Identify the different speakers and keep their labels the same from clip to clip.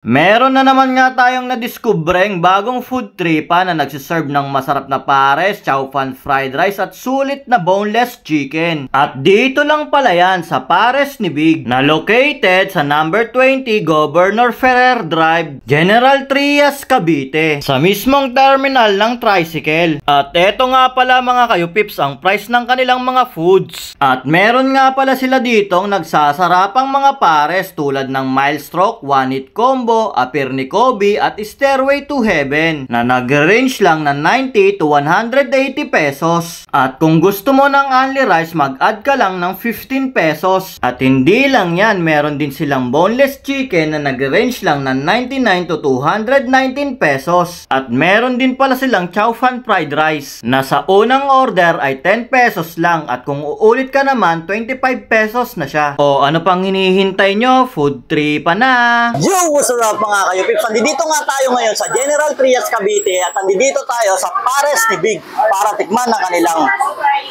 Speaker 1: Meron na naman nga tayong nadiskubreng bagong food tripa na nagsiserve ng masarap na pares, chow fan fried rice at sulit na boneless chicken. At dito lang pala yan sa Pares ni Big na located sa number 20 Governor Ferrer Drive, General Trias, Cavite, sa mismong terminal ng tricycle. At eto nga pala mga kayupips ang price ng kanilang mga foods. At meron nga pala sila ditong nagsasarapang mga pares tulad ng Milestroke, One Eat Combo, Apirni Kobe at Stairway to Heaven na nag-range lang ng 90 to 180 pesos. At kung gusto mo ng only rice, mag-add ka lang ng 15 pesos. At hindi lang yan, meron din silang boneless chicken na nag-range lang ng 99 to 219 pesos. At meron din pala silang chow fan fried rice na sa unang order ay 10 pesos lang at kung uulit ka naman 25 pesos na siya. O ano pang hinihintay nyo? Food tripa na!
Speaker 2: Yo! What's up mga kayo-pips? Nandito nga tayo ngayon sa General Trias, Cavite at nandito tayo sa Pares ni Big para tikman ang kanilang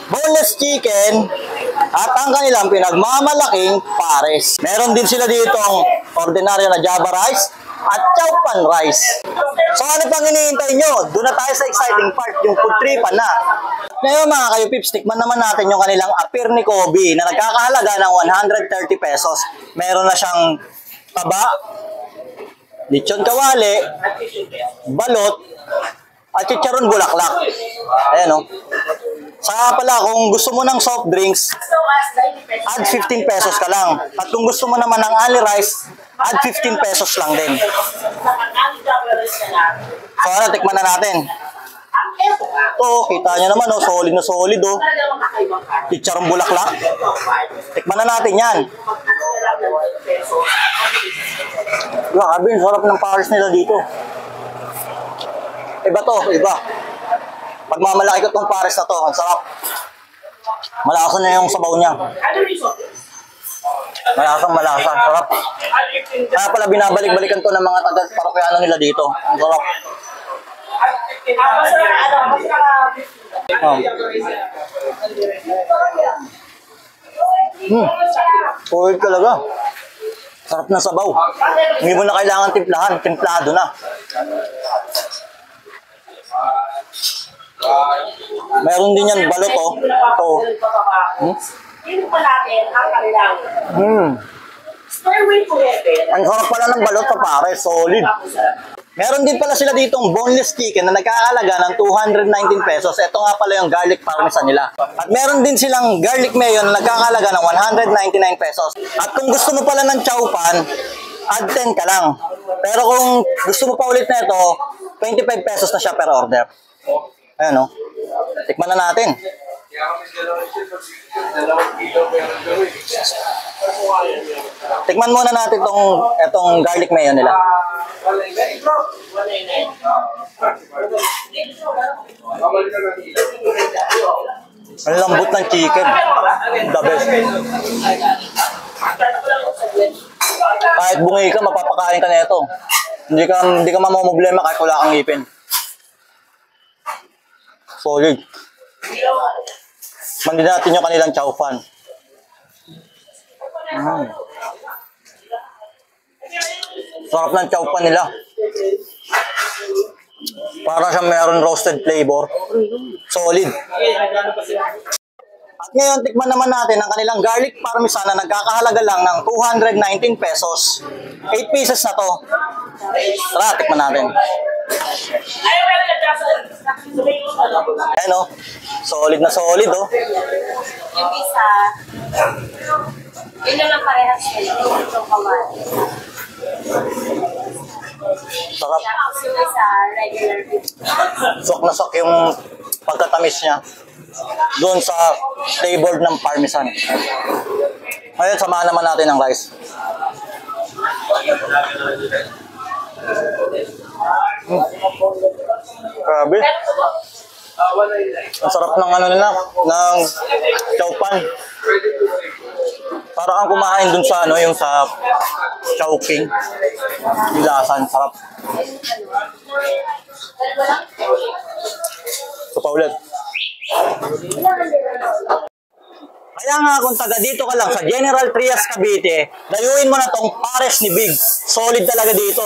Speaker 2: boneless chicken at ang kanilang pinagmamalaking pares. Meron din sila dito ang ordinaryo na Java rice at chow pan rice. So ano pang hinihintay nyo? Doon na tayo sa exciting part, yung food tripa na. Ngayon mga kayo-pips, tikman naman natin yung kanilang Apirni Kobe na nagkakahalaga ng 130 pesos. Meron na siyang taba, lechon kawali, balot, at chicharon bulaklak. Ayan o. Saka pala, kung gusto mo ng soft drinks, add 15 pesos ka lang. At kung gusto mo naman ng only rice, add 15 pesos lang din. So ano, tikman na natin. Ito, kita nyo naman, oh, solid na solid. Oh. Chicharon bulaklak. Tikman na natin yan. Grabe, sarap ng pares nila dito. Iba to, iba. Pagmamalaki ko itong pares na to, ang sarap. Malasan na yung sabaw niya. Malasang, sarap. Kaya pala binabalik-balikan to ng mga taga-parokyano nila dito. Ang sarap. Solid talaga. Sarap na sabaw. Hindi mo na kailangan timplahan. Timplado na. Meron din yan balot oh. Ito. Ang sarap pala ng balot sa pare. Solid. Meron din pala sila ditong boneless chicken na nagkakalaga ng 219 pesos. Ito nga pala yung garlic parmesan nila. At meron din silang garlic mayo na nagkakalaga ng 199 pesos. At kung gusto mo pala ng chow pan, add 10 ka lang. Pero kung gusto mo pa ulit na ito, 25 pesos na siya per order. Ayan o. Tikman na natin. Tikman muna natin itong garlic mayo nila. Ang lambot ng chicken. The best. Kahit bungi ka, mapapakain ka na ito. Hindi ka mamamblema kahit wala kang ngipin. Solid. Mandi natin yung kanilang chow fan. Sarap ng chow fan nila. Para siyang meron roasted flavor. Solid. At ngayon, tikman naman natin ang kanilang garlic parmesan na nagkakahalaga lang ng 219 pesos. 8 pieces na to. Tara, tikman natin. Ayan o. Solid na solid o.
Speaker 3: Yung isa, yun lang parehas nila. Itong kawali.
Speaker 2: Sarap.
Speaker 3: Yung isa, regular beef.
Speaker 2: Sok na sok yung pagkatamis niya doon sa flavored ng parmesan. Ngayon, samahan naman natin ang rice. Grabe. Ang sarap ng ano nila, ng chow pan. Para kang kumain dun sa ano, yung sa Chowking. Yung lasan, sarap. Ito pa ulit. Kaya nga kung taga dito ka lang sa General Trias Cavite, dayuin mo na tong pares ni Big. Solid talaga dito.